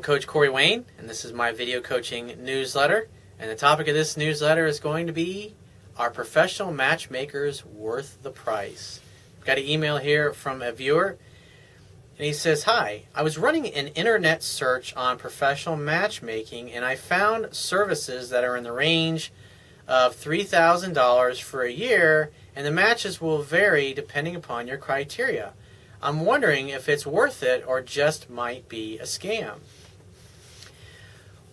Coach Corey Wayne, and this is my video coaching newsletter. And the topic of this newsletter is going to be, are professional matchmakers worth the price? I've got an email here from a viewer, and he says, hi, I was running an internet search on professional matchmaking, and I found services that are in the range of $3,000 for a year, and the matches will vary depending upon your criteria. I'm wondering if it's worth it or just might be a scam.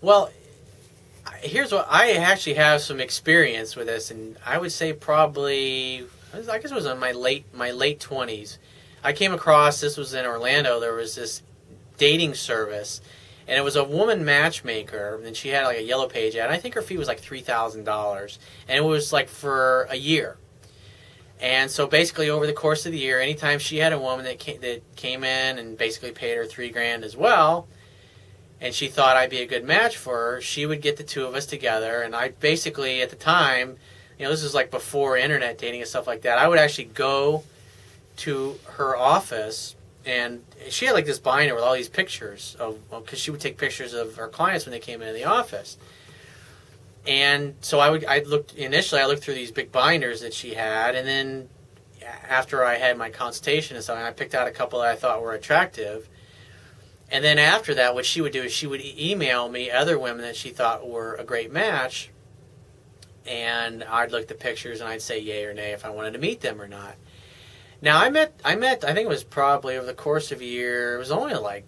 Well, here's what I actually have some experience with this, and I would say probably, I guess it was in my late 20s. I came across, this was in Orlando, there was this dating service, and it was a woman matchmaker, and she had like a yellow page ad, and I think her fee was like $3,000, and it was like for a year. And so basically over the course of the year, anytime she had a woman that came in and basically paid her $3,000 as well, and she thought I'd be a good match for her, she would get the two of us together. And I basically, at the time, this was like before internet dating and stuff like that, I would actually go to her office, and she had like this binder with all these pictures because she would take pictures of her clients when they came into the office. And so I looked through these big binders that she had, and then after I had my consultation and something, I picked out a couple that I thought were attractive. And then after that, what she would do is she would email me other women that she thought were a great match, and I'd look at the pictures and I'd say yay or nay if I wanted to meet them or not. Now I met I think it was probably over the course of a year. It was only like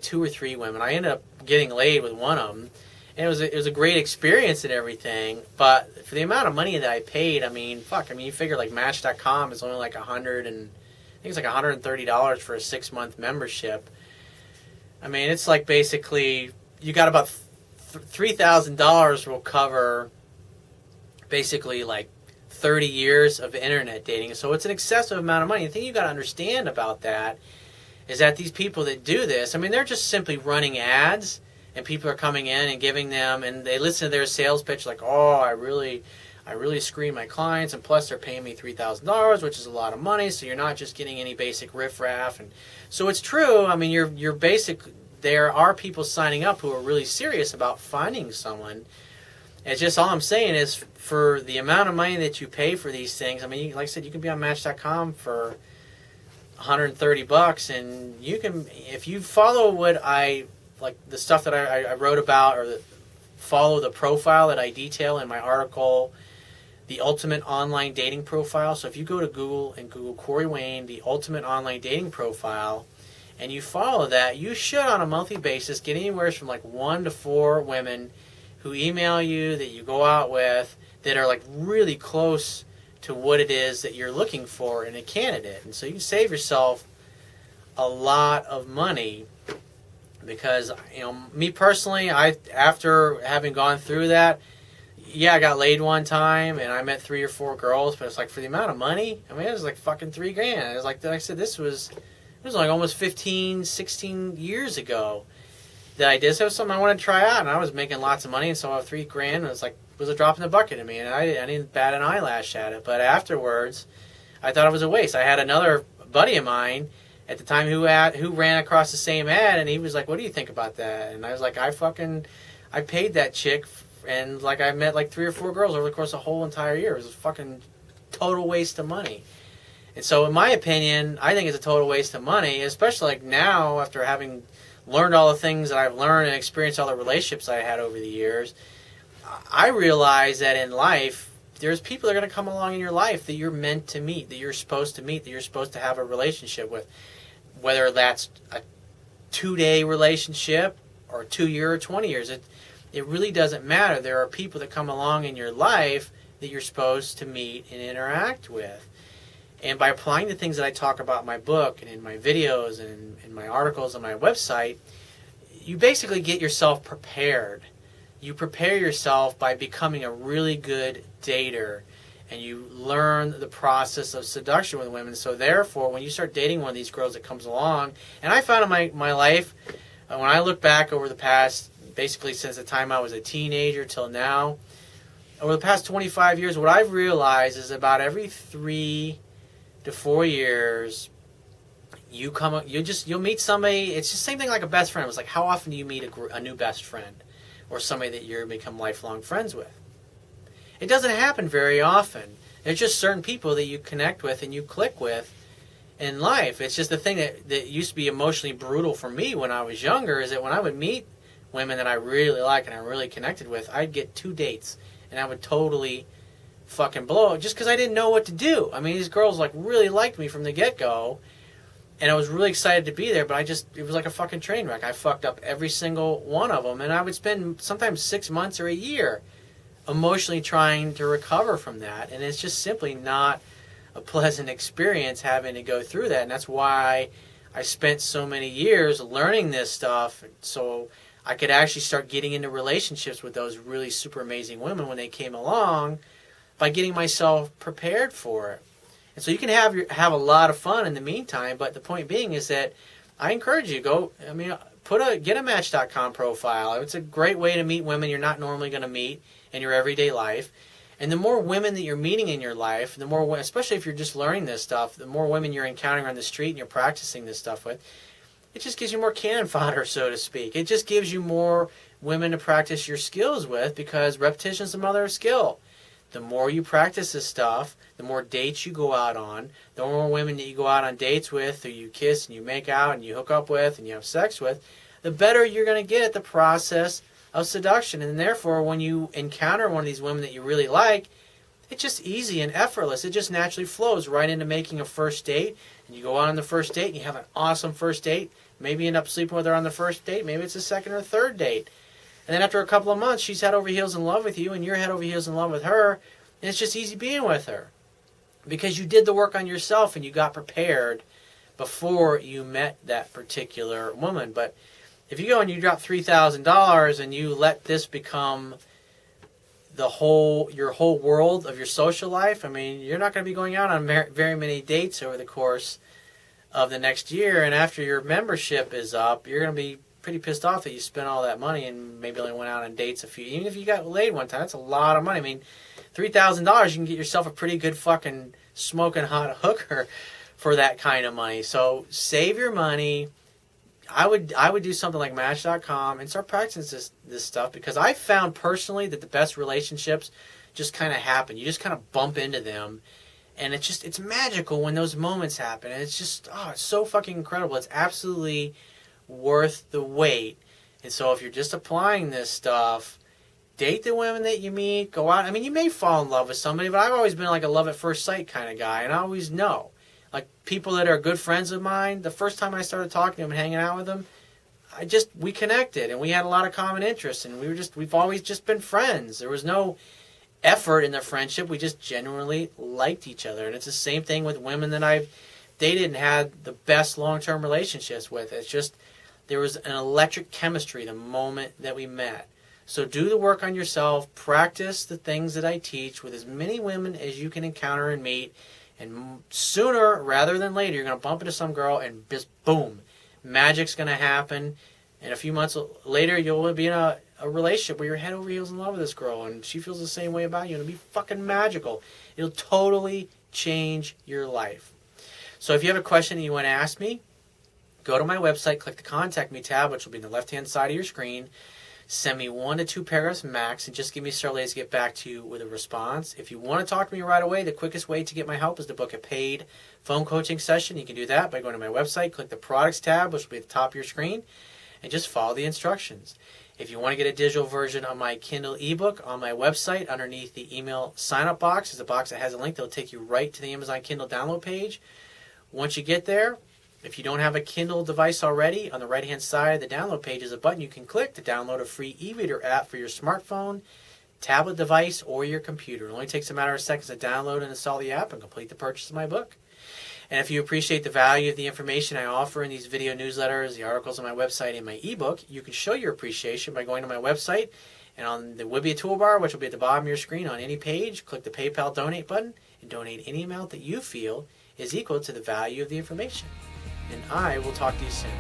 2 or 3 women. I ended up getting laid with one of them. And it was a great experience and everything, but for the amount of money that I paid, you figure like Match.com is only like $130 for a 6-month membership. It's like basically you got about $3,000 will cover basically like 30 years of internet dating. So it's an excessive amount of money. The thing you got to understand about that is that these people that do this, they're just simply running ads. And people are coming in and giving them, and they listen to their sales pitch like, oh, I really screen my clients, and plus they're paying me $3,000, which is a lot of money, so you're not just getting any basic riffraff. And so it's true. You're basic. There are people signing up who are really serious about finding someone. It's just all I'm saying is for the amount of money that you pay for these things. Like I said, you can be on Match.com for $130, and you can, if you follow like the stuff that I wrote about, or follow the profile that I detail in my article, The Ultimate Online Dating Profile. So if you go to Google and Google Corey Wayne, The Ultimate Online Dating Profile, and you follow that, you should on a monthly basis get anywhere from like 1 to 4 women who email you that you go out with that are like really close to what it is that you're looking for in a candidate. And so you can save yourself a lot of money. Because, me personally, after having gone through that, I got laid one time, and I met 3 or 4 girls, but it's like for the amount of money, it was like fucking $3,000. It was like I said, it was like almost 15, 16 years ago that I did. So it was something I wanted to try out, and I was making lots of money, and so $3,000 was a drop in the bucket to me, and I didn't bat an eyelash at it. But afterwards, I thought it was a waste. I had another buddy of mine at the time who ran across the same ad, and he was like, what do you think about that? And I was like, I paid that chick, and like I met like 3 or 4 girls over the course of the whole entire year. It was a fucking total waste of money. And so in my opinion, I think it's a total waste of money, especially like now after having learned all the things that I've learned and experienced all the relationships I had over the years. I realize that in life, there's people that are going to come along in your life that you're meant to meet, that you're supposed to meet, that you're supposed to have a relationship with. Whether that's a 2-day relationship or 2-year or 20 years, it really doesn't matter. There are people that come along in your life that you're supposed to meet and interact with. And by applying the things that I talk about in my book and in my videos and in my articles on my website, you basically get yourself prepared. You prepare yourself by becoming a really good dater, and you learn the process of seduction with women. So therefore, when you start dating one of these girls that comes along, and I found in my life, when I look back over the past, basically since the time I was a teenager till now, over the past 25 years, what I've realized is about every 3 to 4 years, you'll meet somebody. It's just the same thing like a best friend. It's like, how often do you meet a new best friend or somebody that you're become lifelong friends with? It doesn't happen very often. There's just certain people that you connect with and you click with in life. It's just the thing that used to be emotionally brutal for me when I was younger, is that when I would meet women that I really like and I really connected with, I'd get 2 dates and I would totally fucking blow it just because I didn't know what to do. I mean, these girls like really liked me from the get-go, and I was really excited to be there, but it was like a fucking train wreck. I fucked up every single one of them, and I would spend sometimes 6 months or a year emotionally trying to recover from that, and it's just simply not a pleasant experience having to go through that. And that's why I spent so many years learning this stuff, so I could actually start getting into relationships with those really super amazing women when they came along, by getting myself prepared for it. And so you can have a lot of fun in the meantime, but the point being is that I encourage you get a Match.com profile. It's a great way to meet women you're not normally going to meet in your everyday life. And the more women that you're meeting in your life, the more, especially if you're just learning this stuff, the more women you're encountering on the street and you're practicing this stuff with, it just gives you more cannon fodder, so to speak. It just gives you more women to practice your skills with, because repetition is the mother of skill. The more you practice this stuff, the more dates you go out on, the more women that you go out on dates with, who you kiss and you make out and you hook up with and you have sex with, the better you're going to get at the process of seduction. And therefore, when you encounter one of these women that you really like, it's just easy and effortless. It just naturally flows right into making a first date. And you go out on the first date and you have an awesome first date. Maybe you end up sleeping with her on the first date. Maybe it's a second or third date. And then after a couple of months, she's head over heels in love with you, and you're head over heels in love with her, and it's just easy being with her. Because you did the work on yourself and you got prepared before you met that particular woman. But if you go and you drop $3,000 and you let this become your whole world of your social life, I mean, you're not going to be going out on very many dates over the course of the next year. And after your membership is up, you're going to be pretty pissed off that you spent all that money and maybe only went out on dates even if you got laid one time. That's a lot of money. I mean, $3,000, you can get yourself a pretty good fucking smoking hot hooker for that kind of money. So save your money. I would do something like Match.com and start practicing this stuff, because I found personally that the best relationships just kind of happen. You just kind of bump into them, and it's magical when those moments happen. And it's just, it's so fucking incredible. It's absolutely worth the wait. And so if you're just applying this stuff, date the women that you meet, go out. I mean, you may fall in love with somebody, but I've always been like a love at first sight kind of guy, and I always know. Like, people that are good friends of mine, the first time I started talking to them and hanging out with them, we connected, and we had a lot of common interests, and we've always just been friends. There was no effort in the friendship. We just genuinely liked each other. And it's the same thing with women that I've dated and had the best long-term relationships with. It's just, there was an electric chemistry the moment that we met. So do the work on yourself. Practice the things that I teach with as many women as you can encounter and meet. And sooner rather than later, you're going to bump into some girl and just boom, magic's going to happen. And a few months later, you'll be in a relationship where you're head over heels in love with this girl, and she feels the same way about you. And it'll be fucking magical. It'll totally change your life. So if you have a question that you want to ask me, go to my website, click the Contact Me tab, which will be on the left-hand side of your screen. Send me 1 to 2 paragraphs max, and just give me several days to get back to you with a response. If you want to talk to me right away, the quickest way to get my help is to book a paid phone coaching session. You can do that by going to my website, click the Products tab, which will be at the top of your screen, and just follow the instructions. If you want to get a digital version of my Kindle ebook, on my website, underneath the email sign-up box, is a box that has a link that will take you right to the Amazon Kindle download page. Once you get there, if you don't have a Kindle device already, on the right-hand side of the download page is a button you can click to download a free e-reader app for your smartphone, tablet device, or your computer. It only takes a matter of seconds to download and install the app and complete the purchase of my book. And if you appreciate the value of the information I offer in these video newsletters, the articles on my website, and my ebook, you can show your appreciation by going to my website, and on the Wibia toolbar, which will be at the bottom of your screen on any page, click the PayPal donate button and donate any amount that you feel is equal to the value of the information. And I will talk to you soon.